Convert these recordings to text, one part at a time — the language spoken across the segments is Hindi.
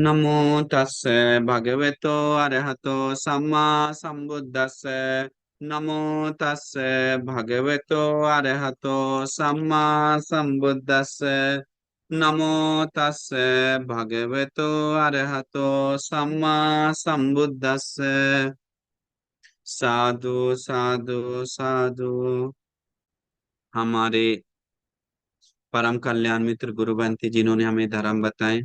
नमो तस्से भगवतो अरहतो सम्मा संबुद्दस्से। नमो तस्से भगवतो अरहतो सम्मा संबुद्दस्से। नमो तस्से भगवतो अरहतो सम्मा संबुद्दस्से। साधु साधु साधु। हमारे परम कल्याण मित्र गुरुवंती जिन्होंने हमें धर्म बताए,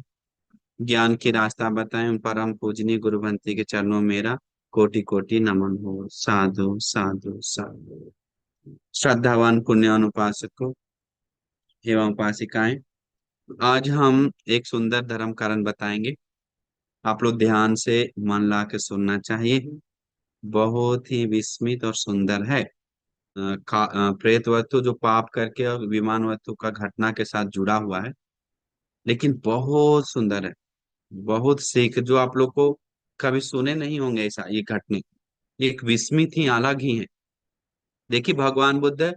ज्ञान की रास्ता बताए, उन परम पूजनीय गुरुवंती के चरणों में मेरा कोटि कोटि नमन हो। साधु साधु साधु। श्रद्धावान पुण्यवान उपासकों एवं उपासिकाएं, आज हम एक सुंदर धर्म कारण बताएंगे। आप लोग ध्यान से मन ला के सुनना चाहिए। बहुत ही विस्मित और सुंदर है। प्रेत वस्तु जो पाप करके और विमान वस्तु का घटना के साथ जुड़ा हुआ है, लेकिन बहुत सुंदर है। बहुत सीख जो आप लोग को कभी सुने नहीं होंगे ऐसा ये घटने, एक विस्मित ही अलग ही है। देखिए भगवान बुद्ध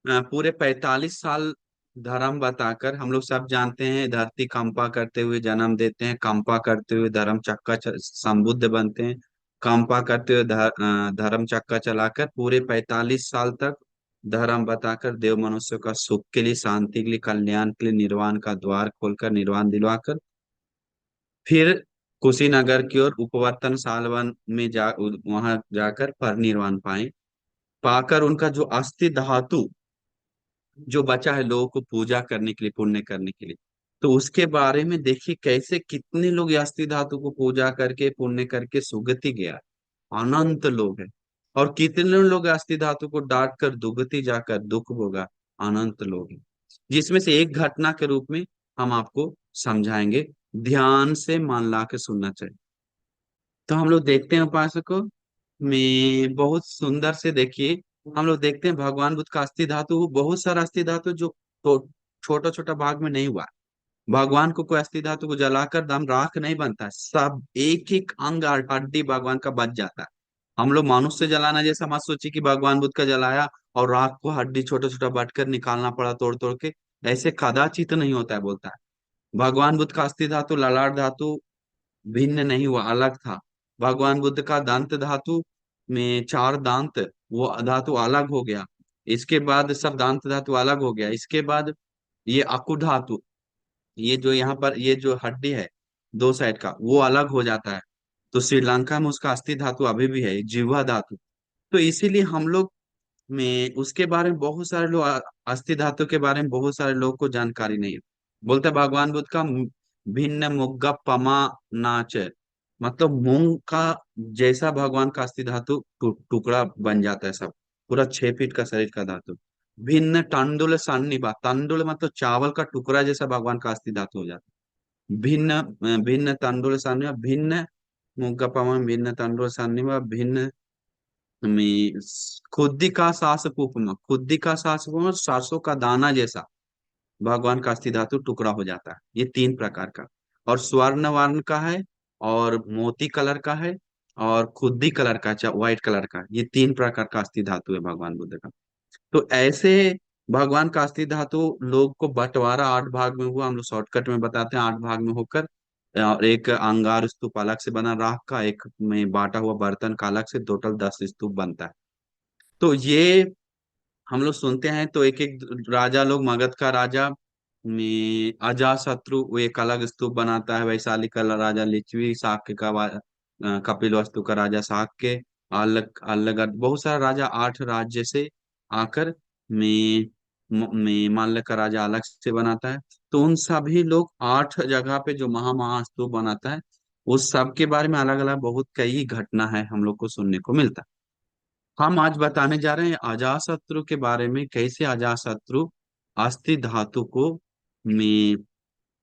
पूरे 45 साल धर्म बताकर, हम लोग सब जानते हैं, धरती कंपा करते हुए जन्म देते हैं, कंपा करते हुए धर्म चक्का संबुद्ध बनते हैं, कंपा करते हुए धर्म चक्का चलाकर पूरे 45 साल तक धर्म बताकर देव मनुष्य का सुख के लिए, शांति के लिए, कल्याण के लिए निर्वाण का द्वार खोलकर निर्वाण दिलवाकर फिर कुशीनगर की ओर उपवर्तन सालवन में वहां जाकर परिनिर्वाण पाए। पाकर उनका जो अस्थि धातु जो बचा है लोगों को पूजा करने के लिए, पुण्य करने के लिए, तो उसके बारे में देखिए कैसे कितने लोग ये अस्थि धातु को पूजा करके पुण्य करके सुगति गया। अनंत लोग हैं। और कितने लोग अस्थि धातु को डांट कर दुगति जाकर दुख भोगा। अनंत लोग हैं। जिसमें से एक घटना के रूप में हम आपको समझाएंगे। ध्यान से मन ला के सुनना चाहिए। तो हम लोग देखते हैं उपासकों में बहुत सुंदर से देखिए, हम लोग देखते हैं भगवान बुद्ध का अस्थि धातु, बहुत सारा अस्थि धातु जो तो छोटा छोटा भाग में नहीं हुआ। भगवान को कोई अस्थि धातु को जलाकर दम राख नहीं बनता है। सब एक एक अंग हड्डी भगवान का बच जाता है। हम लोग मनुष्य जलाना जैसा मत सोचिए कि भगवान बुद्ध का जलाया और राख को हड्डी छोटा छोटा बट कर निकालना पड़ा तोड़ तोड़ के। ऐसे कदाचित नहीं होता है, बोलता है। भगवान बुद्ध का अस्थि धातु ललाट धातु भिन्न नहीं हुआ, अलग था। भगवान बुद्ध का दंत धातु में चार दांत, वो धातु अलग हो गया। इसके बाद सब दांत धातु अलग हो गया। इसके बाद ये अकु धातु, ये जो यहाँ पर ये जो हड्डी है दो साइड का, वो अलग हो जाता है। तो श्रीलंका में उसका अस्थि धातु अभी भी है, जिह्वा धातु। तो इसीलिए हम लोग में उसके बारे में बहुत सारे लोग, अस्थि धातु के बारे में बहुत सारे लोगों को जानकारी नहीं है। बोलते हैं भगवान बुद्ध का भिन्न मुग्गा पमा नाच, मतलब मूंग का जैसा भगवान का अस्थि धातु टुकड़ा बन जाता है सब। पूरा 6 फीट का शरीर का धातु। भिन्न तंडुल सन्निभा, तंडुल मतलब चावल का टुकड़ा जैसा भगवान का अस्थि धातु हो जाता है। भिन्न भिन्न तंडुल सन्निभा, भिन्न मुग्गा पमा, भिन्न तंडुल सन्निभा, भिन्न में खुद्दी का सास उपमा, खुद्दी का सास उपमा, सरसों का दाना जैसा भगवान का अस्थि धातु टुकड़ा हो जाता है। ये 3 प्रकार का। और स्वर्ण वर्ण का है, और मोती कलर का है, और खुद्दी कलर का, व्हाइट कलर का। ये 3 प्रकार का अस्थि धातु है भगवान बुद्ध का। तो ऐसे भगवान का अस्थि धातु लोग को बंटवारा 8 भाग में हुआ। हम लोग शॉर्टकट में बताते हैं। 8 भाग में होकर और एक अंगार स्तूप अलग से बना राख का, एक में बांटा हुआ बर्तन का अलग से, टोटल 10 स्तूप बनता है। तो ये हम लोग सुनते हैं। तो एक एक राजा लोग, मगध का राजा में अजात शत्रु वो एक अलग स्तूप बनाता है। वैशाली का राजा लिच्छवी, शाक्य का कपिल वस्तु का राजा शाक्य, अलग अलग बहुत सारा राजा 8 राज्य से आकर में माल्य का राजा अलग से बनाता है। तो उन सभी लोग 8 जगह पे जो महा स्तूप बनाता है, उस सब के बारे में अलग अलग बहुत कई घटना है हम लोग को सुनने को मिलता है। हम आज बताने जा रहे हैं अजातशत्रु के बारे में, कैसे अजातशत्रु अस्थि धातु को में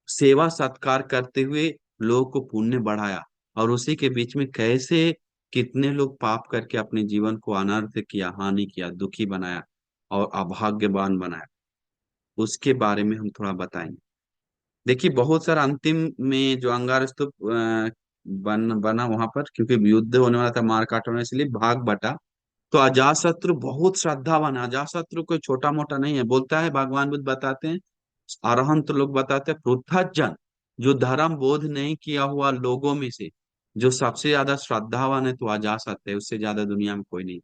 सेवा सत्कार करते हुए लोगों को पुण्य बढ़ाया, और उसी के बीच में कैसे कितने लोग पाप करके अपने जीवन को अनर्थ किया, हानि किया, दुखी बनाया और अभाग्यवान बनाया, उसके बारे में हम थोड़ा बताएंगे। देखिए बहुत सारा अंतिम में जो अंगार स्तूप बना वहां पर, क्योंकि युद्ध होने वाला था, मार काट होने, इसलिए भाग बटा। तो अजातशत्रु बहुत श्रद्धावान है। अजातशत्रु कोई छोटा मोटा नहीं है। बोलता है भगवान बुद्ध बताते हैं, अरहंत लोग बताते हैं, पृथक जन जो धर्म बोध नहीं किया हुआ लोगों में से जो सबसे ज्यादा श्रद्धावान है तो अजासत है, उससे ज्यादा दुनिया में कोई नहीं।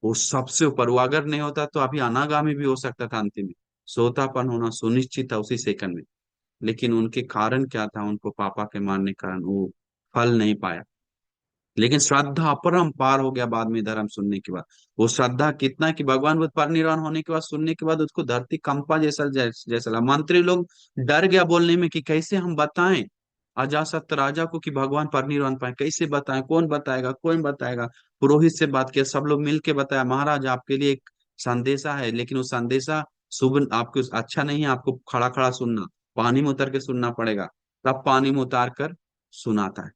वो सबसे ऊपर, वो अगर नहीं होता तो अभी अनागामी भी हो सकता था अंतिम में। सोतापन होना सुनिश्चित था उसी सेकंड में। लेकिन उनके कारण क्या था, उनको पापा के मारने के कारण वो फल नहीं पाया। लेकिन श्रद्धा अपरंपार हो गया बाद में धर्म सुनने के बाद। वो श्रद्धा कितना कि भगवान बुद्ध परिनिर्वाण होने के बाद, सुनने के बाद उसको धरती कंपा जैसा जैसा लगा। मंत्री लोग डर गया बोलने में कि कैसे हम बताएं अजासत राजा को कि भगवान परिनिर्वाण पाए, कैसे बताएं, कौन बताएगा, कौन बताएगा। पुरोहित से बात किया, सब लोग मिल के बताया महाराज आपके लिए एक संदेशा है, लेकिन वो संदेशा शुभ आपको अच्छा नहीं है, आपको खड़ा खड़ा सुनना, पानी में उतर के सुनना पड़ेगा। तब पानी में उतार कर सुनाता है।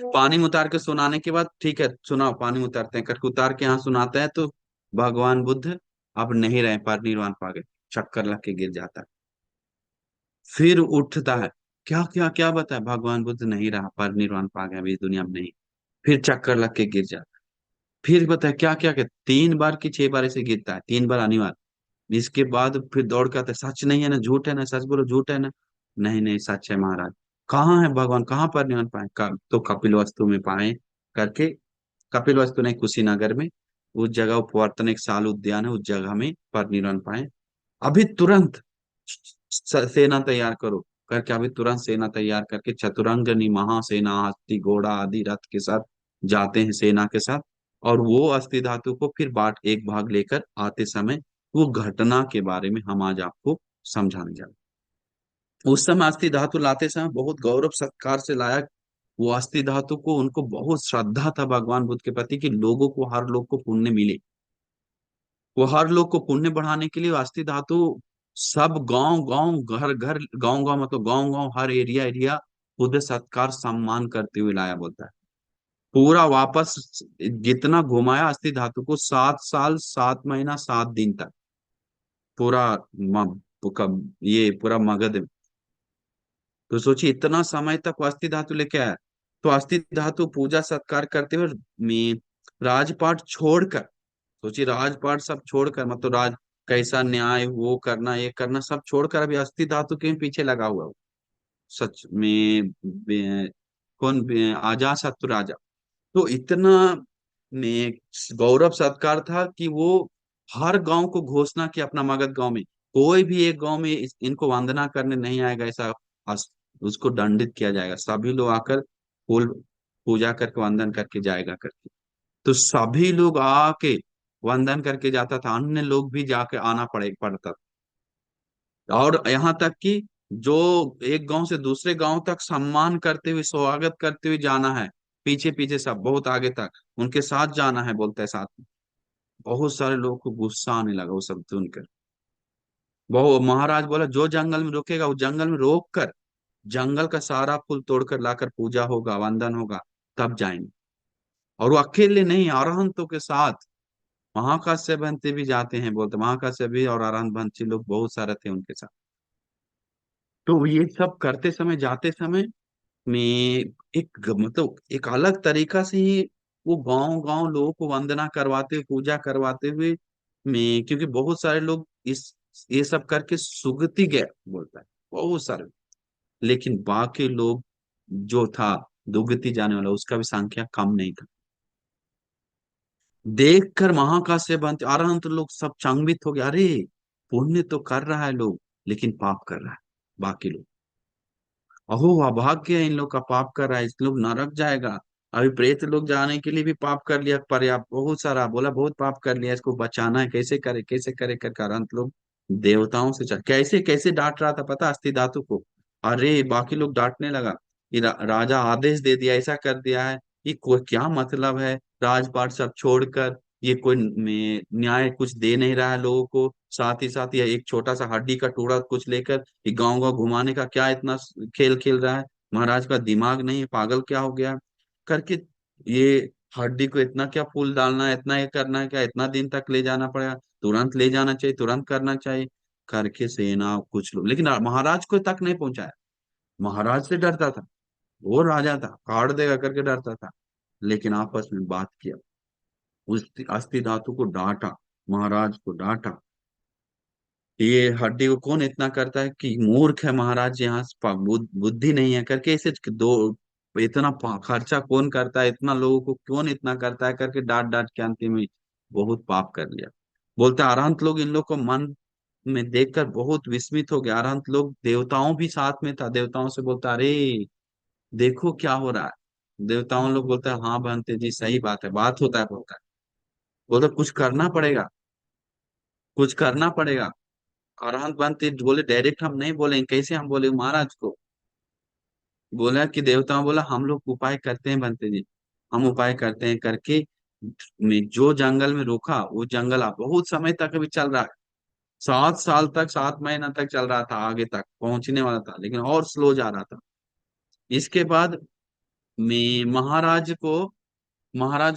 पानी में उतार के सुनाने के बाद ठीक है सुनाओ, पानी में उतारते हैं करके उतार के यहाँ सुनाते हैं तो भगवान बुद्ध अब नहीं रहे, परिनिर्वाण पा गए। चक्कर लग के गिर जाता है। फिर उठता है, क्या क्या क्या बताए, भगवान बुद्ध नहीं रहा, परिनिर्वाण पा गया, अभी इस दुनिया में नहीं। फिर चक्कर लग के गिर जाता है। फिर बताए क्या क्या क्या, 3 बार की 6 बार ऐसे गिरता है, 3 बार अनिवार्य। इसके बाद फिर दौड़ के आता है, सच नहीं है ना, झूठ है ना, सच बोलो, झूठ है ना। नहीं नहीं सच है महाराज। कहाँ है भगवान, कहाँ परिनिर्वाण पाए, तो कपिलवस्तु में पाए करके। कपिलवस्तु नहीं, कुशीनगर में। उस जगह उपवर्तन एक साल उद्यान है, उस जगह में परिनिर्वाण पाए। अभी तुरंत सेना तैयार करो करके, अभी तुरंत सेना तैयार करके चतुरंगनी महासेना हाथी घोड़ा आदि रथ के साथ जाते हैं सेना के साथ। और वो अस्थि धातु को फिर बाट एक भाग लेकर आते समय वो घटना के बारे में हम आज आपको समझाने जा रहे हैं। उस समय अस्थि धातु लाते समय बहुत गौरव सत्कार से लाया। वो अस्थि धातु को उनको बहुत श्रद्धा था भगवान बुद्ध के प्रति कि लोगों को, हर लोग को पुण्य मिले। वो हर लोग को पुण्य बढ़ाने के लिए अस्थि धातु सब गांव गांव घर घर, गांव गांव मतलब गांव गांव, हर एरिया एरिया बुद्ध सत्कार सम्मान करते हुए लाया बोलता है। पूरा वापस जितना घुमाया अस्थि धातु को, 7 साल 7 महीना 7 दिन तक पूरा ये पूरा मगध में। तो सोचिए इतना समय तक वो अस्थि धातु लेके आया। तो अस्थि धातु पूजा सत्कार करते हुए में राजपाट छोड़कर, सोचिए राजपाट सब छोड़कर, मतलब राज कैसा न्याय वो करना ये करना सब छोड़कर अभी अस्थि धातु के पीछे लगा हुआ हो। सच में कौन आजा शत्रु राजा। तो इतना में गौरव सत्कार था कि वो हर गांव को घोषणा की अपना मगध गांव में, कोई भी एक गांव में इनको वंदना करने नहीं आएगा, ऐसा उसको दंडित किया जाएगा। सभी लोग आकर फूल पूजा करके वंदन करके जाएगा करके। तो सभी लोग आके वंदन करके जाता था, अन्य लोग भी जाके आना पड़ता था। और यहाँ तक कि जो एक गांव से दूसरे गांव तक सम्मान करते हुए स्वागत करते हुए जाना है, पीछे पीछे सब बहुत आगे तक उनके साथ जाना है बोलते हैं साथ में। बहुत सारे लोगों को गुस्सा आने लगा वो सब सुनकर। वो महाराज बोला जो जंगल में रोकेगा वो जंगल में रोक कर जंगल का सारा फूल तोड़कर लाकर पूजा होगा, वंदन होगा, तब जाएंगे। और वो अकेले नहीं, अरहंतों के साथ महाकाश्यप बनते भी जाते हैं बोलते, महाकाश्यप भी और अरहंत बनते लोग बहुत सारे थे उनके साथ। तो ये सब करते समय जाते समय में एक मतलब एक अलग तरीका से ही वो गांव गांव लोगों को वंदना करवाते हुए पूजा करवाते हुए में, क्योंकि बहुत सारे लोग इस ये सब करके सुगति गए बोलता है, बहुत सारे। लेकिन बाकी लोग जो था दुगति जाने वाला उसका भी संख्या कम नहीं था। देखकर महाकाश्यप बनते अरहंत लोग सब चंबित हो गया, अरे पुण्य तो कर रहा है लोग लेकिन पाप कर रहा है बाकी लोग। अहो अभाग्य है, इन लोग का पाप कर रहा है, इस लोग नरक जाएगा। अभी प्रेत लोग जाने के लिए भी पाप कर लिया, पर्याप्त बहुत सारा बोला, बहुत पाप कर लिया, इसको बचाना है, कैसे करे कर अरहंत लोग देवताओं से कैसे कैसे डांट रहा था पता अस्थि धातु को। अरे बाकी लोग डांटने लगा कि राजा आदेश दे दिया, ऐसा कर दिया है, ये कोई क्या मतलब है, राजपाट सब छोड़कर ये कोई न्याय कुछ दे नहीं रहा है लोगों को। साथ ही साथ ये एक छोटा सा हड्डी का टुकड़ा कुछ लेकर ये गांव गांव घुमाने का क्या इतना खेल खेल रहा है, महाराज का दिमाग नहीं है, पागल क्या हो गया करके। ये हड्डी को इतना क्या फूल डालना है, इतना ये करना है क्या, इतना दिन तक ले जाना पड़ेगा, तुरंत ले जाना चाहिए, तुरंत करना चाहिए करके सेना कुछ लोग, लेकिन महाराज को तक नहीं पहुंचाया। महाराज से डरता था, वो राजा था, काट देगा करके डरता था। लेकिन आपस में बात किया, उस अस्थि धातु को डांटा, महाराज को डांटा ये हड्डी को कौन इतना करता है कि मूर्ख है महाराज, यहाँ से बुद्धि नहीं है करके इसे दो, इतना खर्चा कौन करता है, इतना लोगों को कौन इतना करता है करके डांट डांट के अंतिम में बहुत पाप कर लिया। बोलते अरहंत लोग इन लोग को मन में देखकर बहुत विस्मित हो गया। अरहंत लोग, देवताओं भी साथ में था, देवताओं से बोलता अरे देखो क्या हो रहा है। देवताओं लोग बोलता है हाँ बनते जी सही बात है, बात होता है, बोलता है, बोलता कुछ करना पड़ेगा, कुछ करना पड़ेगा। अरहंत बनते बोले डायरेक्ट हम नहीं बोलेंगे, कैसे हम बोले महाराज को। बोला कि देवताओं बोला हम लोग उपाय करते हैं बनते जी, हम उपाय करते हैं करके में जो जंगल में रोका वो जंगल बहुत समय तक अभी चल रहा है। 7 साल तक, 7 महीना तक चल रहा था, आगे तक पहुंचने वाला था लेकिन और स्लो जा रहा था। इसके बाद में महाराज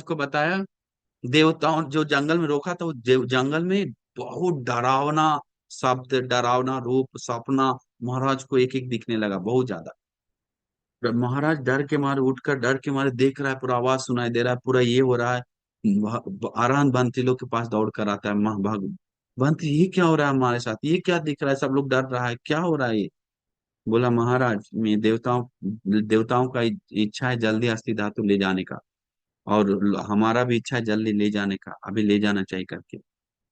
को बताया, देवताओं जो जंगल में रोका था वो जंगल में बहुत डरावना शब्द, डरावना रूप, सपना महाराज को एक एक दिखने लगा बहुत ज्यादा। महाराज डर के मारे उठकर, डर के मारे देख रहा है, पूरा आवाज सुनाई दे रहा है, पूरा ये हो रहा है। आराम बंती लोग के पास दौड़ कर आता है, मह भाग बंती ये क्या हो रहा है हमारे साथ, ये क्या दिख रहा है, सब लोग डर रहा है, क्या हो रहा है ये। बोला महाराज मैं देवताओं का इच्छा है जल्दी अस्थि धातु ले जाने का, और हमारा भी इच्छा है जल्दी ले जाने का, अभी ले जाना चाहिए करके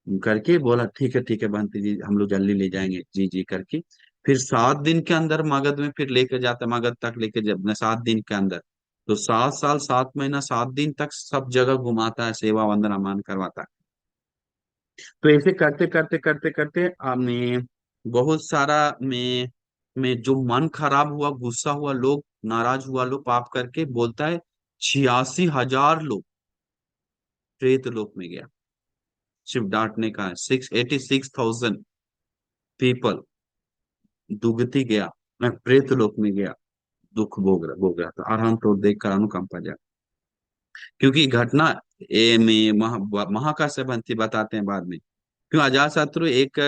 करके बोला ठीक है बंटी जी हम लोग जल्दी ले जाएंगे जी जी करके। फिर 7 दिन के अंदर मगध में फिर लेके जाता, मगध तक लेके जब 7 दिन के अंदर, तो 7 साल 7 महीना 7 दिन तक सब जगह घुमाता है, सेवा वंदना मान करवाता है। तो ऐसे करते करते करते करते मैं बहुत सारा में जो मन खराब हुआ, गुस्सा हुआ लोग, नाराज हुआ लोग, पाप करके बोलता है 86,000 लोग प्रेत लोक में गया, सिर्फ डांटने का है। 686,000 पीपल दुगती गया, मैं प्रेत लोक में गया, दुख भोग रहा था। आराम तो देख कर अनुकंपा जा, क्योंकि घटना ए में महाकाश्यप बनती बताते हैं बाद में। क्यों अजात शत्रु एक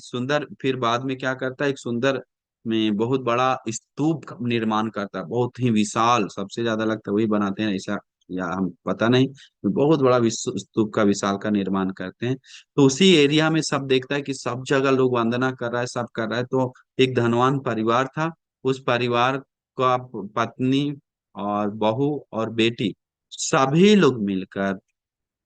सुंदर, फिर बाद में क्या करता है, एक सुंदर में बहुत बड़ा स्तूप का निर्माण करता है, बहुत ही विशाल, सबसे ज्यादा लगता है वही बनाते हैं ऐसा, या हम पता नहीं, बहुत बड़ा स्तूप का विशाल का निर्माण करते हैं। तो उसी एरिया में सब देखता है कि सब जगह लोग वंदना कर रहा है, सब कर रहा है। तो एक धनवान परिवार था, उस परिवार का पत्नी और बहू और बेटी सभी लोग मिलकर,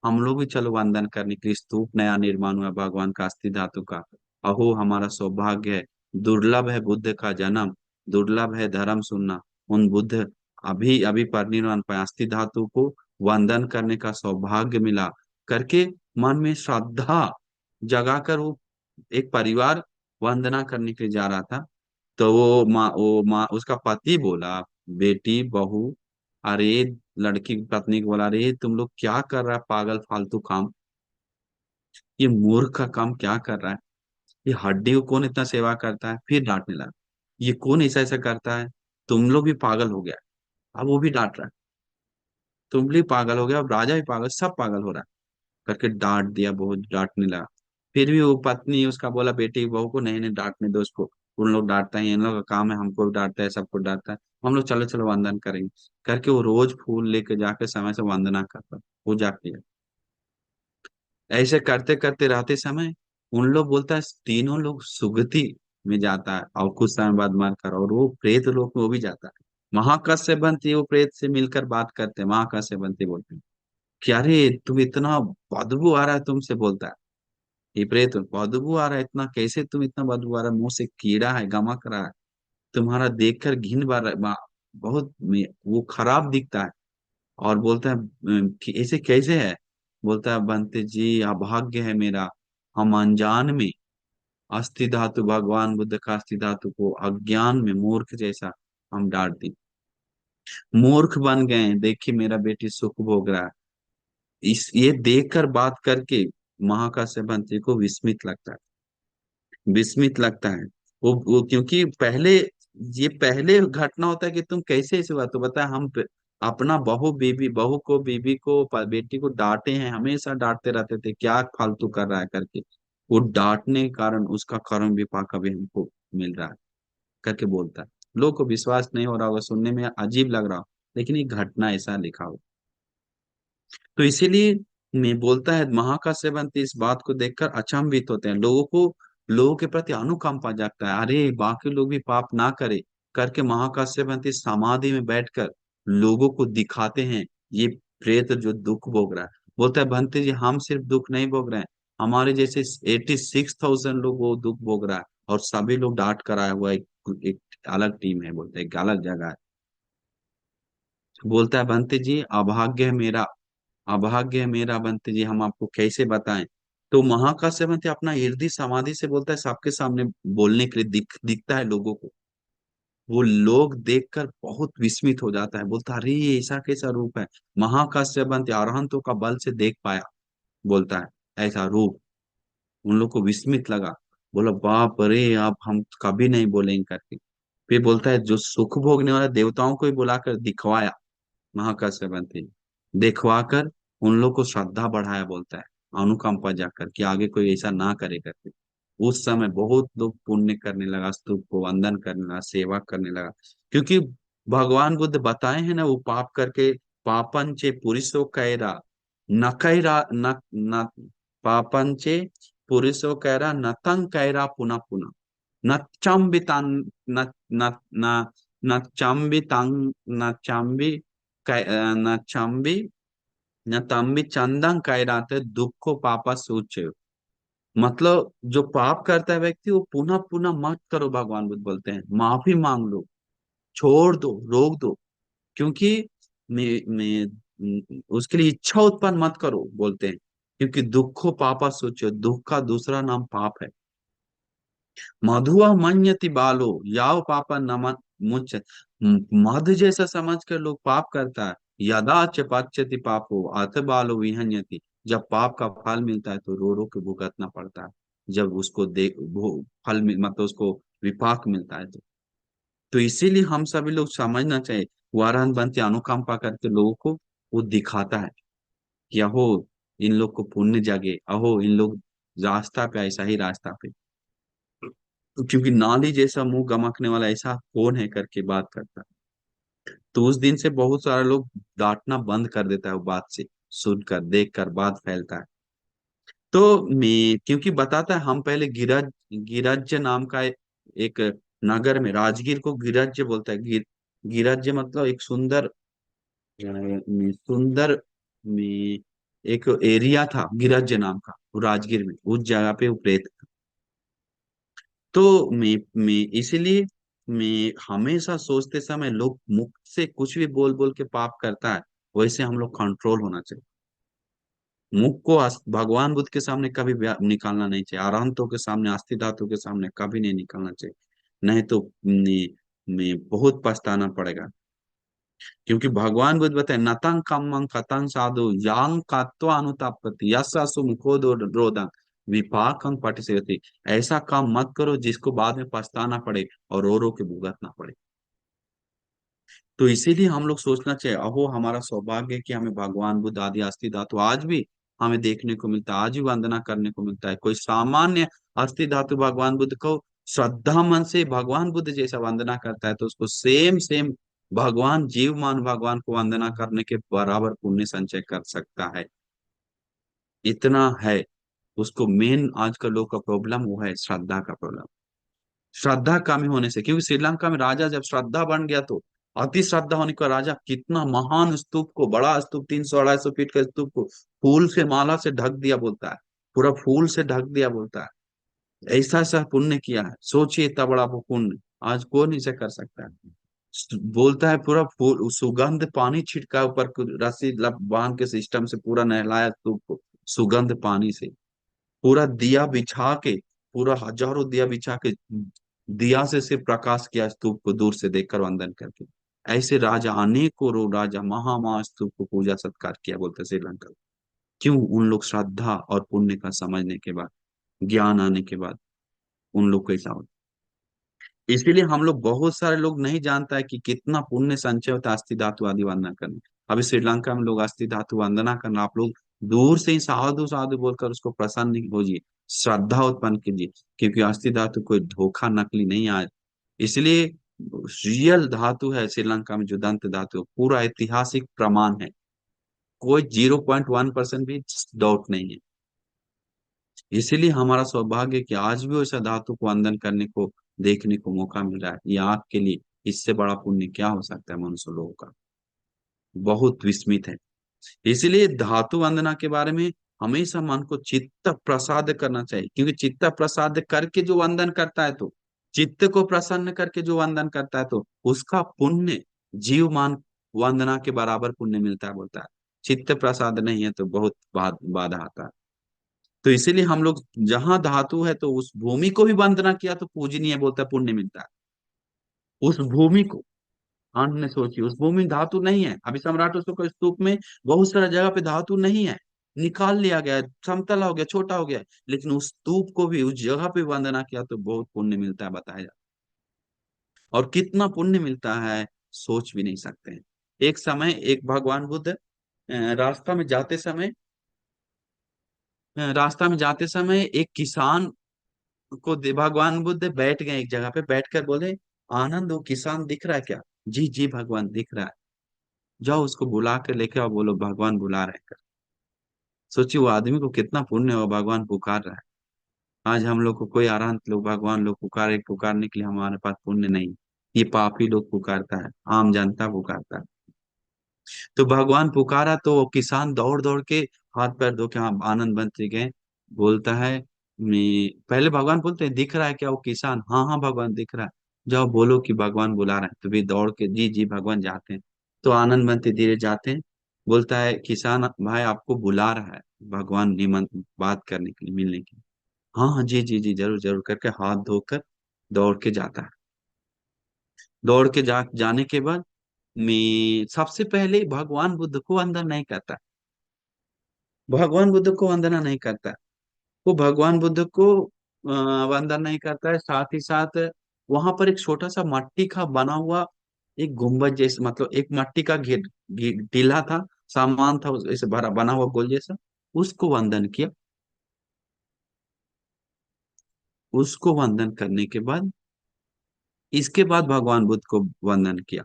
हम लोग भी चलो वंदन करने के लिए, स्तूप नया निर्माण हुआ भगवान का अस्थि धातु का। अहो हमारा सौभाग्य है, दुर्लभ है बुद्ध का जन्म, दुर्लभ है धर्म सुनना। उन बुद्ध अभी अभी परिनिर्वाण पाए, अस्थि धातु को वंदन करने का सौभाग्य मिला करके मन में श्रद्धा जगाकर वो एक परिवार वंदना करने के लिए जा रहा था। तो वो माँ उसका पति बोला, बेटी बहू, अरे लड़की की पत्नी को बोला अरे तुम लोग क्या कर रहा है पागल फालतू काम, ये मूर्ख का काम क्या कर रहा है, ये हड्डी को कौन इतना सेवा करता है। फिर डांटने लगा, ये कौन ऐसा ऐसा करता है, तुम लोग भी पागल हो गया। अब वो भी डांट रहा है, तुम भी पागल हो गया, अब राजा भी पागल, सब पागल हो रहा है करके डांट दिया, बहुत डांटने लगा। फिर भी वो पत्नी उसका बोला बेटी बहू को नहीं नहीं डांटने दो उसको, उन लोग डांटता है, इन लोग का काम है, हमको भी डांटता है, सबको डांटता है, हम लोग चलो चलो वंदन करेंगे करके वो रोज फूल लेके जाके समय से वंदना करता, पूजा किया। ऐसे करते करते रहते समय उन लोग बोलता है तीनों लोग सुगति में जाता है, और कुछ समय बाद मरकर, और वो प्रेत लोक में वो भी जाता है। महाकश्यप बनती वो प्रेत से मिलकर बात करते हैं, महाकश्यप बनती बोलते हैं कि अरे तुम इतना बदबू आ रहा है तुमसे, बोलता है ये प्रेत, बदबू आ रहा है इतना, कैसे तुम इतना बदबू आ रहा है, मुंह से कीड़ा है गमक रहा है, तुम्हारा देखकर घिन बहुत वो खराब दिखता है। और बोलता है कि ऐसे कैसे है, बोलता है बनते जी अभाग्य है मेरा, हम अनजान में अस्थि धातु, भगवान बुद्ध का अस्थि धातु को अज्ञान में मूर्ख जैसा हम डांट दी, मूर्ख बन गए हैं, देखिए मेरा बेटी सुख भोग रहा है। इस ये देखकर बात करके महाकाश्यप बंती को विस्मित लगता है, विस्मित लगता है। वो क्योंकि पहले, ये पहले घटना होता है कि तुम कैसे इस बात तो बता, अपना बहू को बीबी को बेटी को डांटे हैं, हमेशा डांटते रहते थे, क्या फालतू कर रहा है करके, वो डांटने के कारण उसका कर्म विपाक अभी हमको मिल रहा है करके बोलता है। लोगों को विश्वास नहीं हो रहा होगा, सुनने में अजीब लग रहा हो, लेकिन ये घटना ऐसा लिखा हो। तो इसीलिए मैं बोलता है महाकाश्यप इस बात को देखकर अचंभित होते हैं, लोगों को लोगों के प्रति अनुकंपा जागता है, अरे बाकी लोग भी पाप ना करे करके महाकाश्यप समाधि में बैठकर लोगों को दिखाते हैं ये प्रेत जो दुख भोग रहा है। बोलता है भंते जी हम सिर्फ दुख नहीं भोग रहे हैं, हमारे जैसे 86,000 लोग वो दुख भोग रहा है, और सभी लोग डांट कर आया हुआ एक अलग टीम है, बोलते हैं एक अलग जगह है। बोलता है बंते जी अभाग्य है मेरा, अभाग्य है मेरा बंते जी, हम आपको कैसे बताएं। तो महाकाश्यप बंते अपना इर्दी समाधि से बोलता है सबके सामने बोलने के लिए दिखता है लोगों को। वो लोग देखकर बहुत विस्मित हो जाता है, बोलता है अरे ये ऐसा कैसा रूप है। महाकाश्यप बंते अरहंतों का बल से देख पाया, बोलता है ऐसा रूप। उन लोग को विस्मित लगा, बोला बाप रे अब हम कभी नहीं बोलेंगे करके। फिर बोलता है जो सुख भोगने वाला देवताओं को ही बुलाकर दिखवाया महाकाश्यप बंती, दिखवा कर उन लोग को श्रद्धा बढ़ाया, बोलता है अनुकंपा जाकर कि आगे कोई ऐसा ना करे करके। उस समय बहुत लोग पुण्य करने लगा, स्तूप को वंदन करने लगा, सेवा करने लगा। क्योंकि भगवान बुद्ध बताए हैं ना, वो पाप करके पापंचे पुरुषो कैरा न कैरा न न पापंचे पुरुषो कैरा न तंग कैरा पुनः पुनः न चम्बितान न न न न चम्बि तंग न चम्बि न चम्बि न तम्बि चंदन कैराते दुखो पापा सूचे। मतलब जो पाप करता है व्यक्ति वो पुनः पुनः मत करो, भगवान बुद्ध बोलते हैं माफी मांग लो, छोड़ दो, रोक दो। क्योंकि उसके लिए इच्छा उत्पन्न मत करो, बोलते हैं क्योंकि दुखो पापा सोचो, दुख का दूसरा नाम पाप है। मधुआ मन्यति बालो याव पापा नमन मुच्च, मध जैसा समझ कर लोग पाप करता है। यदा च पच्यति पापो अथ बालो विहन्यति, जब पाप का फल मिलता है तो रो रो के भुगतना पड़ता है। जब उसको दे मतलब उसको विपाक मिलता है तो इसीलिए हम सभी लोग समझना चाहिए, वारान बनते अनुकंपा करके लोगों को वो दिखाता है कि अहो इन लोग को पुण्य जागे, अहो इन लोग रास्ता पे ऐसा ही रास्ता पे। क्योंकि नाली जैसा मुंह गमकने वाला ऐसा कौन है करके बात करता है। तो उस दिन से बहुत सारे लोग डांटना बंद कर देता है, वो बात से सुनकर देखकर बात फैलता है। तो मैं क्योंकि बताता है हम पहले गिरज्ज नाम का एक नगर में, राजगीर को गिरज्ज बोलता है। गिरज्ज मतलब एक सुंदर सुंदर में एक एरिया था गिरज्ज नाम का, वो राजगीर में उस जगह पे वो प्रेत। तो मैं इसीलिए मैं हमेशा सोचते समय लोग मुख से कुछ भी बोल बोल के पाप करता है, वैसे हम लोग कंट्रोल होना चाहिए। मुख को भगवान बुद्ध के सामने कभी निकालना नहीं चाहिए, अरहंतों के सामने, अस्थि धातु के सामने कभी नहीं निकालना चाहिए। नहीं तो बहुत पछताना पड़ेगा। क्योंकि भगवान बुद्ध बताए नतंग कम्मं कतंग साधु यांग कत्वा अनुतापति यस्सु मुखो रोदंग विपाकं पटिसेति। ऐसा काम मत करो जिसको बाद में पछताना पड़े और रो रो के भुगतना पड़े। तो इसीलिए हम लोग सोचना चाहिए, अहो हमारा सौभाग्य है कि हमें भगवान बुद्ध आदि अस्थि धातु आज भी हमें देखने को मिलता है, आज भी वंदना करने को मिलता है। कोई सामान्य अस्थि धातु भगवान बुद्ध को श्रद्धा मन से भगवान बुद्ध जैसा वंदना करता है तो उसको सेम सेम भगवान जीवमान भगवान को वंदना करने के बराबर पुण्य संचय कर सकता है। इतना है। उसको मेन आज का लोग का प्रॉब्लम वो है श्रद्धा का प्रॉब्लम। श्रद्धा कमी होने से, क्योंकि श्रीलंका में राजा जब श्रद्धा बन गया तो अति श्रद्धा होने का राजा कितना महान स्तूप को, बड़ा स्तूप 300-250 फीट का स्तूप को फूल से माला से ढक दिया, बोलता है पूरा फूल से ढक दिया, बोलता है ऐसा ऐसा पुण्य किया है, सोचिए इतना बड़ा वो पुण्य आज कौन इसे कर सकता है। बोलता है पूरा फूल सुगंध पानी छिड़का ऊपर रस्सी बांध के सिस्टम से पूरा नहलाया स्तूप को सुगंध पानी से, पूरा दिया बिछा के, पूरा हजारों दिया बिछा के दिया से सिर्फ प्रकाश किया स्तूप को दूर से देखकर वंदन करके। ऐसे राजा अनेकों राजा महा स्तूप को पूजा सत्कार किया, बोलते श्रीलंका। क्यों? उन लोग श्रद्धा और पुण्य का समझने के बाद, ज्ञान आने के बाद उन लोग को ऐसा होता। इसीलिए हम लोग बहुत सारे लोग नहीं जानता है कि कितना पुण्य संचय होता है अस्थि धातु आदि वंदना करने। अभी श्रीलंका में लोग अस्थि धातु वंदना करना, आप लोग दूर से ही साधु साधु बोलकर उसको प्रसन्न होजिए, श्रद्धा उत्पन्न कीजिए। क्योंकि अस्थि धातु कोई धोखा नकली नहीं आज, इसलिए रियल धातु है श्रीलंका में जो दंत धातु, पूरा ऐतिहासिक प्रमाण है, कोई 0.1% भी डाउट नहीं है। इसीलिए हमारा सौभाग्य है कि आज भी वैसा धातु को वंदन करने को, देखने को मौका मिल रहा है। ये आपके लिए इससे बड़ा पुण्य क्या हो सकता है मनुष्य लोगों का। बहुत विस्मित है। इसलिए धातु वंदना के बारे में हमेशा मन को चित्त प्रसाद करना चाहिए, क्योंकि चित्त प्रसाद करके जो वंदन करता है, तो चित्त को प्रसन्न करके जो वंदन करता है, तो उसका पुण्य जीवमान वंदना के बराबर पुण्य मिलता है, बोलता है। चित्त प्रसाद नहीं है तो बहुत बाधा आता है। तो इसीलिए हम लोग, जहां धातु है तो उस भूमि को भी वंदना किया तो पूजनीय, बोलता है, पुण्य मिलता है उस भूमि को। अन्य सोचिए, उस भूमि में धातु नहीं है, अभी सम्राट अशोक के स्तूप में बहुत सारा जगह पे धातु नहीं है, निकाल लिया गया है, समतल हो गया, छोटा हो गया है, लेकिन उस स्तूप को भी, उस जगह पे वंदना किया तो बहुत पुण्य मिलता है, बताया जाता है। और कितना पुण्य मिलता है सोच भी नहीं सकते हैं। एक समय एक भगवान बुद्ध रास्ता में जाते समय, रास्ता में जाते समय एक किसान को भगवान बुद्ध बैठ गए एक जगह पे, बैठकर बोले, आनंद, वो किसान दिख रहा है क्या? जी जी भगवान दिख रहा है। जाओ उसको बुला कर लेके आओ, बोलो भगवान बुला रहे हैं। सोचिए वो आदमी को कितना पुण्य हो, भगवान पुकार रहा है। आज हम लोग को कोई आरंत लोग भगवान लोग पुकारने के लिए हमारे पास पुण्य नहीं। ये पापी लोग पुकारता है, आम जनता पुकारता है। तो भगवान पुकारा तो वो किसान दौड़ दौड़ के हाथ पैर धो के, हाँ, आनंद बन गए। बोलता है, मैं पहले भगवान बोलते हैं, दिख रहा है क्या वो किसान? हाँ हाँ भगवान दिख रहा है। जाओ बोलो कि भगवान बुला रहे हैं। तो भी दौड़ के जी जी भगवान जाते हैं। तो आनंद बनते धीरे जाते हैं। बोलता है किसान भाई आपको बुला रहा है भगवान, निमंत्रण बात करने के लिए, मिलने के लिए। हाँ हाँ जी जी जी जरूर जरूर करके हाथ धोकर दौड़ के जाता है। दौड़ के जाने के बाद मैं सबसे पहले भगवान बुद्ध को अंदर नहीं करता, भगवान बुद्ध को वंदना नहीं करता। वो भगवान बुद्ध को वंदना नहीं करता है, साथ ही साथ वहां पर एक छोटा सा मट्टी का बना हुआ एक गुम्बद जैसे, मतलब एक मट्टी का टीला था, सामान था ऐसे भरा बना हुआ गोल जैसा, उसको वंदन किया। उसको वंदन करने के बाद, इसके बाद भगवान बुद्ध को वंदन किया।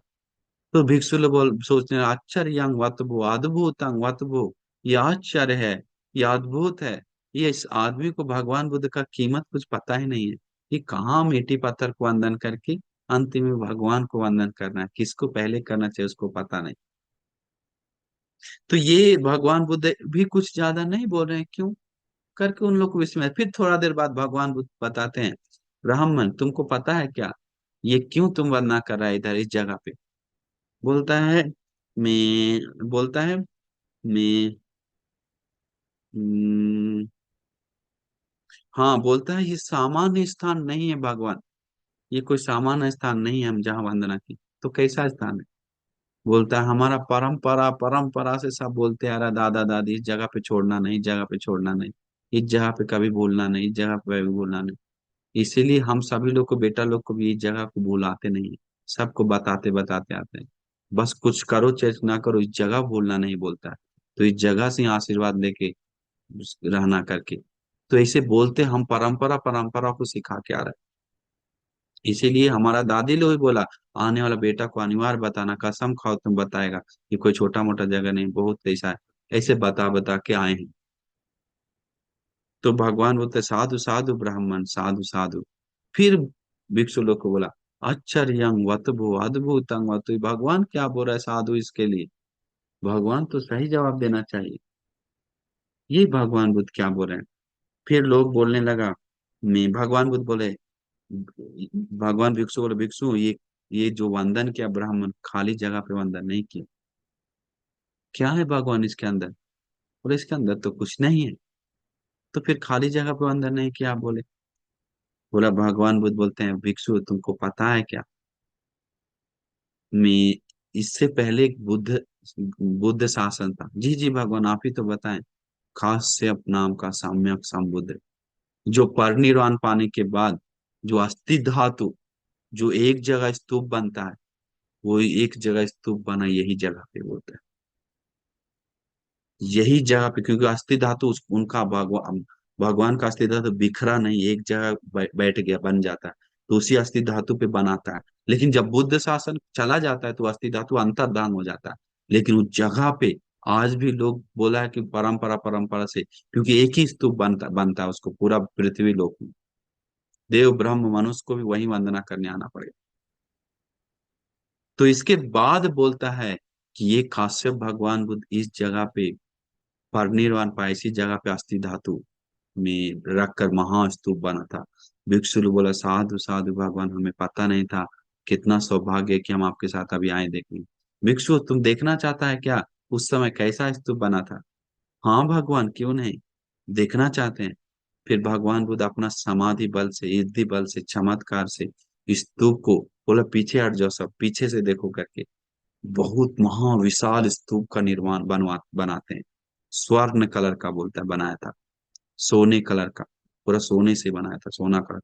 तो भिक्षु लोग सोचते हैं, आश्चर्य वतभो अद्भुत वतभो, ये आश्चर्य है, ये अद्भुत है। ये इस आदमी को भगवान बुद्ध का कीमत कुछ पता ही नहीं है। ये कहाँ मिट्टी पत्थर को वंदन करके अंतिम में भगवान को वंदन करना है, किसको पहले करना चाहिए उसको पता नहीं। तो ये भगवान बुद्ध भी कुछ ज्यादा नहीं बोल रहे हैं, क्यों करके उन लोग को विस्मय। फिर थोड़ा देर बाद भगवान बुद्ध बताते हैं, ब्राह्मण तुमको पता है क्या, ये क्यों तुम वंदना कर रहा है इधर इस जगह पे? बोलता है, बोलता है, मैं हम्म, हाँ, बोलता है ये सामान्य स्थान नहीं है भगवान, ये कोई सामान्य स्थान नहीं है हम जहाँ वंदना की। तो कैसा स्थान है? बोलता है हमारा परंपरा परंपरा से सब बोलते आ रहा, दादा दादी, इस जगह पे छोड़ना नहीं, इस जगह पे छोड़ना नहीं, इस जगह पे कभी भूलना नहीं, इस जगह पे कभी भूलना नहीं। इसीलिए हम सभी लोग को, बेटा लोग को भी इस जगह को भूलाते नहीं है, सबको बताते बताते आते हैं। बस कुछ करो चाहे ना करो, इस जगह भूलना नहीं, बोलता है। तो इस जगह से ही आशीर्वाद लेके रहना करके। तो ऐसे बोलते हम परंपरा परंपरा को सिखा के आ रहे हैं। इसीलिए हमारा दादी लोग भी बोला, आने वाला बेटा को अनिवार्य बताना, कसम खाओ तुम बताएगा, ये कोई छोटा मोटा जगह नहीं, बहुत ऐसा है। ऐसे बता बता के आए हैं। तो भगवान बोलते साधु साधु ब्राह्मण, साधु साधु। फिर भिक्षु लोग को बोला, आश्चर्यं वतभो अद्भुतं वतु, भगवान क्या बोल रहा है साधु इसके लिए? भगवान तो सही जवाब देना चाहिए, ये भगवान बुद्ध क्या बोल रहे हैं? फिर लोग बोलने लगा, मैं भगवान बुद्ध बोले, भगवान भिक्षु बोले, भिक्षु ये जो वंदन किया ब्राह्मण, खाली जगह पे वंदन नहीं किया। क्या है भगवान इसके अंदर? बोले इसके अंदर तो कुछ नहीं है। तो फिर खाली जगह पे वंदन नहीं किया आप बोले? बोला, भगवान बुद्ध बोलते हैं, भिक्षु तुमको पता है क्या, मैं इससे पहले एक बुद्ध बुद्ध शासन था। जी जी भगवान आप ही तो बताएं। खास से नाम का सम्यक संबुद्ध, जो परिनिर्वाण पाने के बाद जो अस्थि धातु, जो एक जगह स्तूप बनता है, वो एक जगह स्तूप बना यही जगह पे बोलता है। यही जगह पे, क्योंकि अस्थि धातु उनका भगवान का अस्थि धातु बिखरा नहीं, एक जगह बैठ गया बन जाता है, तो उसी अस्थि धातु पे बनाता है। लेकिन जब बुद्ध शासन चला जाता है तो अस्थि धातु अंतर्धान हो जाता है, लेकिन उस जगह पे आज भी लोग बोला है कि परंपरा परंपरा से, क्योंकि एक ही स्तूप बनता बनता है उसको पूरा पृथ्वी लोक में, देव ब्रह्म मनुष्य को भी वही वंदना करने आना पड़ेगा। तो इसके बाद बोलता है कि ये काश्यप भगवान बुद्ध इस जगह पे परिनिर्वाण पाए, इसी जगह पे अस्थि धातु में रखकर महास्तूप बना था। भिक्षु लोग बोला, साधु साधु भगवान, हमें पता नहीं था, कितना सौभाग्य है कि हम आपके साथ अभी आए देखने। भिक्षु, तुम देखना चाहता है क्या उस समय कैसा स्तूप बना था? हाँ भगवान, क्यों नहीं, देखना चाहते हैं। फिर भगवान बुद्ध अपना समाधि बल से, इद्धि बल से, चमत्कार से स्तूप को बोला, पीछे हट जाओ, सब पीछे से देखो करके बहुत महाविशाल स्तूप का निर्माण बनाते हैं। स्वर्ण कलर का बोलता है बनाया था, सोने कलर का, पूरा सोने से बनाया था, सोना कलर।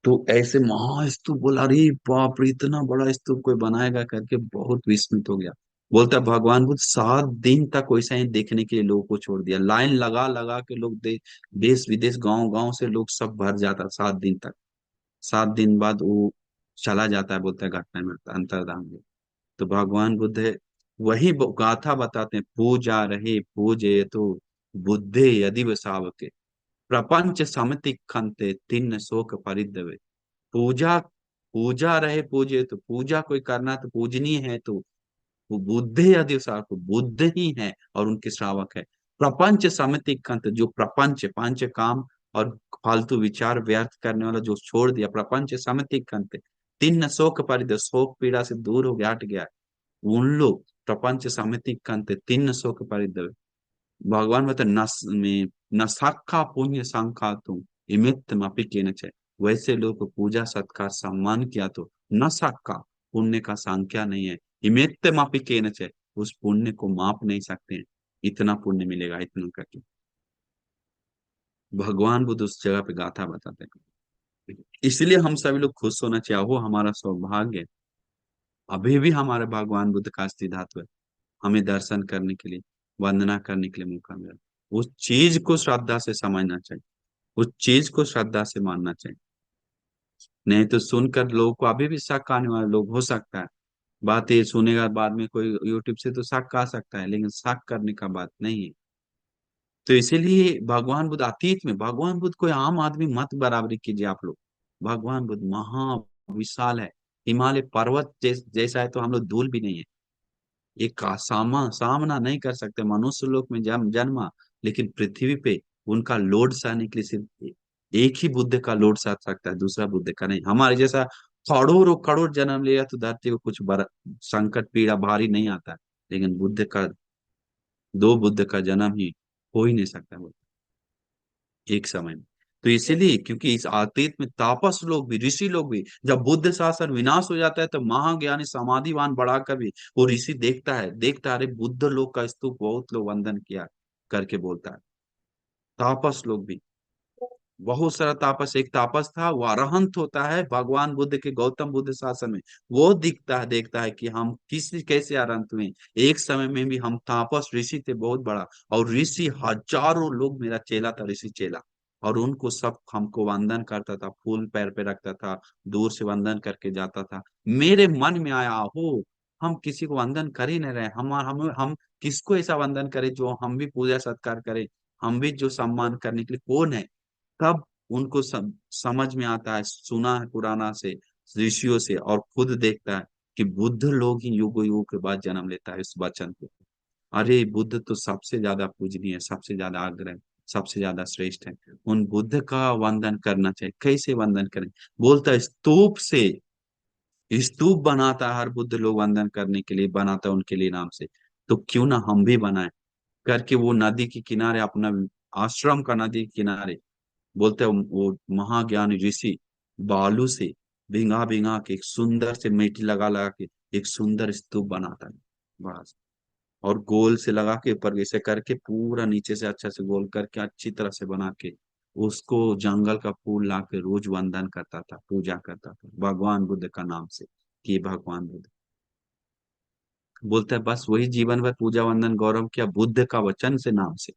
तो ऐसे महास्तूप, बोला अरे बाप रे, इतना बड़ा स्तूप कोई बनाएगा करके बहुत विस्मित हो गया। बोलता है भगवान बुद्ध 7 दिन तक वैसा ही देखने के लिए लोगों को छोड़ दिया, लाइन लगा लगा के लोग देश विदेश गांव गांव से लोग सब भर जाता 7 दिन तक। 7 दिन बाद वो चला जाता है, बोलता है घटना में अंतर्धान में। तो भगवान बुद्ध वही गाथा बताते हैं, पूजा रहे पूजे तो बुद्धे यदि वसावके, प्रपंच समिति खंते तिन्न शोक परिद्रवे। पूजा, पूजा रहे पूजे तो, पूजा कोई करना तो पूजनीय है तो वो बुद्ध यदि वसावक, बुद्ध ही है और उनके श्रावक है। प्रपंच समिति खंत, जो प्रपंच पांच काम और फालतू विचार व्यर्थ करने वाला जो छोड़ दिया, प्रपंच समिति खंत तिन्न शोक परिद्रव, शोक पीड़ा से दूर हो गया, हट गया उन लोग। प्रपंच समिति कंत तीन शोक परिद्रव। भगवान बता में न साखा पुण्य संखा तुम इमित मापी के न चय। वैसे लोग को पूजा सत्कार सम्मान किया तो न साखा, पुण्य का संख्या नहीं है, इमित मापी के न चय, उस पुण्य को माप नहीं सकते हैं, इतना पुण्य मिलेगा इतना करके। भगवान बुद्ध उस जगह पे गाथा बताते हैं। इसलिए हम सभी लोग खुश होना चाहिए, वो हमारा सौभाग्य है। अभी भी हमारे भगवान बुद्ध का अस्थि धातु है, हमें दर्शन करने के लिए, वंदना करने के लिए मौका मिला। उस चीज को श्रद्धा से समझना चाहिए, उस चीज को श्रद्धा से मानना चाहिए। नहीं तो सुनकर लोगों को अभी भी शक आने वाले लोग हो सकता है, बात ये सुनेगा बाद में कोई यूट्यूब से तो शक आ सकता है, लेकिन शक करने का बात नहीं है। तो इसीलिए भगवान बुद्ध अतीत में, भगवान बुद्ध कोई आम आदमी मत बराबरी कीजिए आप लोग। भगवान बुद्ध महा विशाल है, हिमालय पर्वत जैसा है, तो हम लोग धूल भी नहीं है। एक का सामना नहीं कर सकते, मनुष्य लोक में जन्मा, लेकिन पृथ्वी पे उनका लोड सहने के लिए सिर्फ एक ही बुद्ध का लोड सह सकता है, दूसरा बुद्ध का नहीं। हमारे जैसा करोड़ों करोड़ जन्म लिया तो धरती को कुछ बड़ा संकट पीड़ा भारी नहीं आता है, लेकिन बुद्ध का, दो बुद्ध का जन्म ही हो ही नहीं सकता वो एक समय में। तो इसीलिए, क्योंकि इस अतीत में तापस लोग भी, ऋषि लोग भी, जब बुद्ध शासन विनाश हो जाता है तो महाज्ञानी समाधिवान बढ़ाकर भी वो ऋषि देखता है, अरे बुद्ध लोग का स्तूप बहुत लोग वंदन किया करके बोलता है। तापस लोग भी, बहुत सारा तापस, एक तापस था वो अरहंत होता है भगवान बुद्ध के गौतम बुद्ध शासन में, वो दिखता है देखता है कि हम किस कैसे अरहंत हुए। एक समय में भी हम तापस ऋषि थे बहुत बड़ा, और ऋषि हजारों लोग मेरा चेला था, ऋषि चेला, और उनको सब हमको वंदन करता था, फूल पैर पे रखता था, दूर से वंदन करके जाता था। मेरे मन में आया, हो हम किसी को वंदन कर ही नहीं रहे, हम किसको ऐसा वंदन करें जो हम भी पूजा सत्कार करें, हम भी जो सम्मान करने के लिए कौन है। तब उनको समझ में आता है, सुना है पुराना से, ऋषियों से, और खुद देखता है कि बुद्ध लोग ही युगों युगों के बाद जन्म लेता है इस वचन को। अरे बुद्ध तो सबसे ज्यादा पूजनीय है, सबसे ज्यादा आग्रह, सबसे ज्यादा श्रेष्ठ है, उन बुद्ध का वंदन करना चाहिए। कैसे वंदन करें? बोलता है स्तूप से, स्तूप बनाता है हर बुद्ध लोग वंदन करने के लिए, बनाता है उनके लिए नाम से, तो क्यों ना हम भी बनाए करके। वो नदी के किनारे अपना आश्रम का, नदी के किनारे बोलते हैं वो महाज्ञानी ऋषि बालू से भिंगा भिंगा के एक सुंदर से मिट्टी लगा लगा के एक सुंदर स्तूप बनाता है, बड़ा सा, और गोल से लगा के ऊपर ऐसे करके पूरा नीचे से अच्छा से गोल करके अच्छी तरह से बना के उसको जंगल का फूल ला के रोज वंदन करता था, पूजा करता था भगवान बुद्ध का नाम से, कि भगवान बुद्ध। बोलता है बस वही जीवन भर पूजा वंदन गौरव किया बुद्ध का वचन से, नाम से।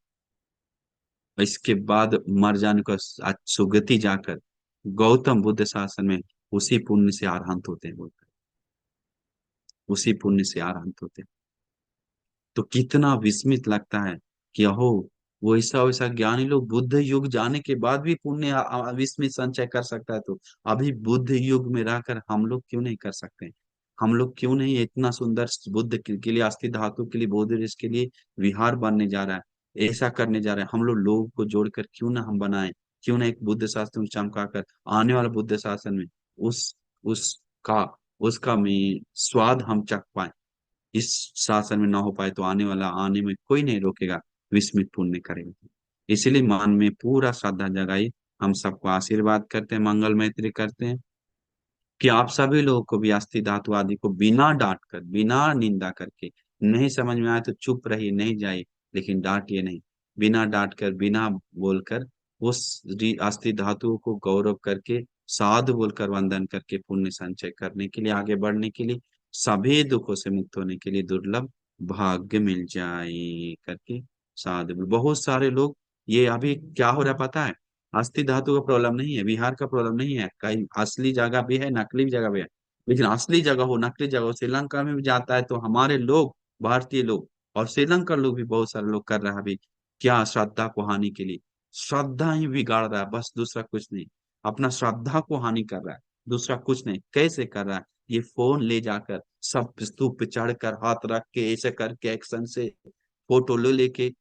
इसके बाद मर जाने को सुगति जाकर गौतम बुद्ध शासन में उसी पुण्य से अरहंत होते हैं, बोलते हैं उसी पुण्य से अरहंत होते हैं। तो कितना विस्मित लगता है कि अहो, वैसा वैसा ज्ञानी लोग बुद्ध युग जाने के बाद भी पुण्य विस्मित संचय कर सकता है, तो अभी बुद्ध युग में रहकर हम लोग क्यों नहीं कर सकते? हम लोग क्यों नहीं इतना सुंदर बुद्ध के लिए, अस्थि धातु के लिए, बौद्ध ऋषि के लिए विहार बनने जा रहा है, ऐसा करने जा रहे हैं हम लोग, लोगों को जोड़कर क्यों ना हम बनाए? क्यों ना एक बुद्ध शासन चमका कर आने वाले बुद्ध शासन में उस उसका उसका में स्वाद हम चख पाए। इस शासन में ना हो पाए तो आने वाला, आने में कोई नहीं रोकेगा, विस्मित पुण्य करेगा। इसीलिए मन में पूरा श्रद्धा जगाइए। हम सबको आशीर्वाद करते हैं, मंगल मैत्री करते हैं कि आप सभी लोगों को भी अस्थि धातु आदि को बिना डांट कर, बिना निंदा करके, नहीं समझ में आए तो चुप रहिए, नहीं जाइए, लेकिन डांटिए नहीं। बिना डांट कर, बिना बोलकर उस अस्थि धातुओं को गौरव करके, साधु बोलकर वंदन करके पुण्य संचय करने के लिए, आगे बढ़ने के लिए, सभी दुखों से मुक्त होने के लिए दुर्लभ भाग्य मिल जाए करके साधु बहुत सारे लोग। ये अभी क्या हो रहा है पता है? अस्थि धातु का प्रॉब्लम नहीं है, बिहार का प्रॉब्लम नहीं है, कहीं असली जगह भी है, नकली भी जगह भी है। लेकिन असली जगह हो, नकली जगह हो, श्रीलंका में भी जाता है तो हमारे लोग, भारतीय लोग और श्रीलंका लोग भी, बहुत सारे लोग कर रहा है अभी। क्या? श्रद्धा को हानि के लिए, श्रद्धा ही बिगाड़ रहा है बस, दूसरा कुछ नहीं। अपना श्रद्धा को हानि कर रहा है, दूसरा कुछ नहीं। कैसे कर रहा है? ये फोन ले जाकर सब स्तूप पे चढ़कर हाथ रख के ऐसे करके एक्शन से फोटो ले लेके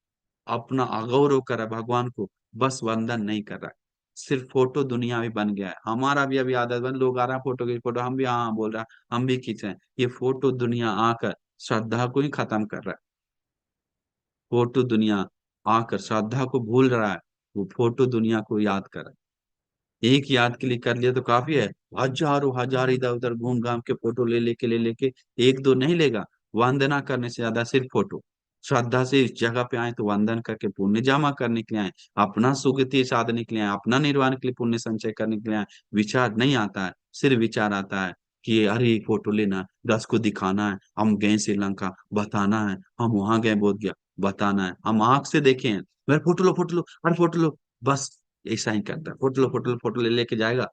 अपना अगौरव कर रहा है भगवान को, बस वंदन नहीं कर रहा है। सिर्फ फोटो दुनिया में बन गया है, हमारा भी अभी आदत बन, लोग आ रहा है फोटो की फोटो, हम भी हाँ बोल रहा है, हम भी खींच रहे हैं। ये फोटो दुनिया आकर श्रद्धा को ही खत्म कर रहा है। फोटो दुनिया आकर श्रद्धा को भूल रहा है, वो फोटो दुनिया को याद कर रहा है। एक याद के लिए कर लिया तो काफी है, हजारों हजार इधर उधर घूम घाम के फोटो ले लेके एक दो नहीं लेगा। वंदना करने से ज्यादा सिर्फ फोटो। श्रद्धा से इस जगह पे आए तो वंदन करके पुण्य जमा करने के लिए आए, अपना सुगति साधने के लिए आए, अपना निर्वाण के लिए पुण्य संचय करने के लिए आए। विचार नहीं आता है, सिर्फ विचार आता है कि अरे फोटो लेना, 10 को दिखाना है, हम गए श्रीलंका बताना है, हम वहां गए बोध गया बताना है, हम आंख से देखे हैं, मेरे फोटो लो, फोटो लो, अरे फोटो लो, बस ऐसा ही करता है। फोटो लो, फोटो लो, फोटो ले लेके जाएगा,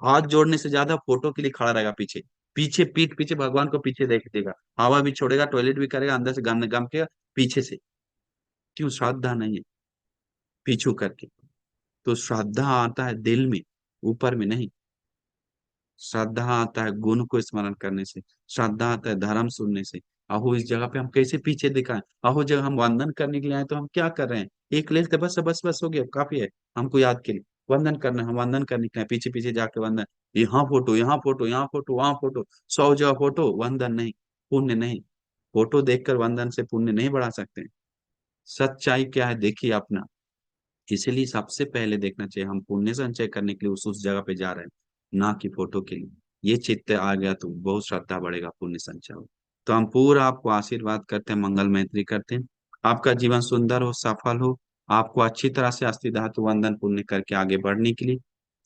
हाथ जोड़ने से ज्यादा फोटो के लिए खड़ा रहेगा पीछे, पीछे पीठ पीछे भगवान को पीछे देख देगा, हवा भी छोड़ेगा, टॉयलेट भी करेगा, अंदर से गम गम के पीछे से। क्यों? श्रद्धा नहीं है, पीछू करके। तो श्रद्धा आता है दिल में, ऊपर में नहीं। श्रद्धा आता है गुण को स्मरण करने से, श्रद्धा आता है धर्म सुनने से। अहो इस जगह पे हम कैसे पीछे दिखाएं? अहो जगह हम वंदन करने के लिए आए तो हम क्या कर रहे हैं? एक लेते बस बस बस हो गया, काफी है हमको याद के लिए। वंदन करना है, हम वंदन करने के लिए पीछे पीछे जाके वंदन, यहाँ फोटो, यहाँ फोटो, यहाँ फोटो, वहां फोटो, 100 जगह फोटो, वंदन नहीं, पुण्य नहीं। फोटो देखकर वंदन से पुण्य नहीं बढ़ा सकते। सच्चाई क्या है देखिए अपना। इसलिए सबसे पहले देखना चाहिए हम पुण्य संचय करने के लिए उस जगह पे जा रहे हैं, ना कि फोटो के लिए। ये चित्त आ गया तो बहुत श्रद्धा बढ़ेगा, पुण्य संचय हो। तो हम पूरा आपको आशीर्वाद करते हैं, मंगल मैत्री करते हैं, आपका जीवन सुंदर हो, सफल हो, आपको अच्छी तरह से अस्थि धातु वंदन पुण्य करके आगे बढ़ने के लिए,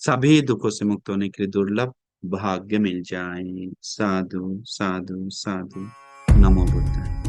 सभी दुखों से मुक्त होने के लिए दुर्लभ भाग्य मिल जाए। साधु साधु साधु। नमो बुद्धाय।